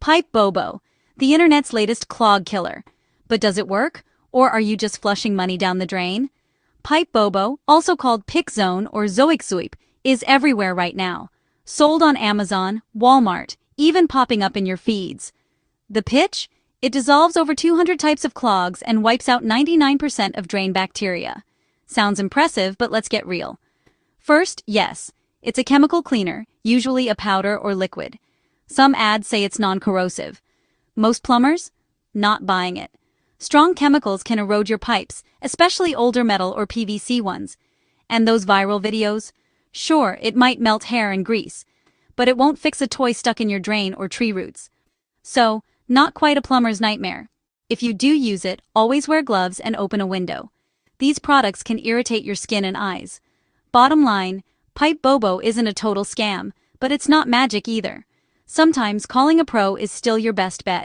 Pipe Bobo, the internet's latest clog killer. But does it work? Or are you just flushing money down the drain? Pipe Bobo, also called Pick Zone or Zoic Sweep, is everywhere right now. Sold on Amazon, Walmart, even popping up in your feeds. The pitch? It dissolves over 200 types of clogs and wipes out 99% of drain bacteria. Sounds impressive, but let's get real. First, yes, it's a chemical cleaner, usually a powder or liquid. Some ads say it's non-corrosive. Most plumbers? Not buying it. Strong chemicals can erode your pipes, especially older metal or PVC ones. And those viral videos? Sure, it might melt hair and grease, but it won't fix a toy stuck in your drain or tree roots. So, not quite a plumber's nightmare. If you do use it, always wear gloves and open a window. These products can irritate your skin and eyes. Bottom line, Pipe Bobo isn't a total scam, but it's not magic either. Sometimes calling a pro is still your best bet.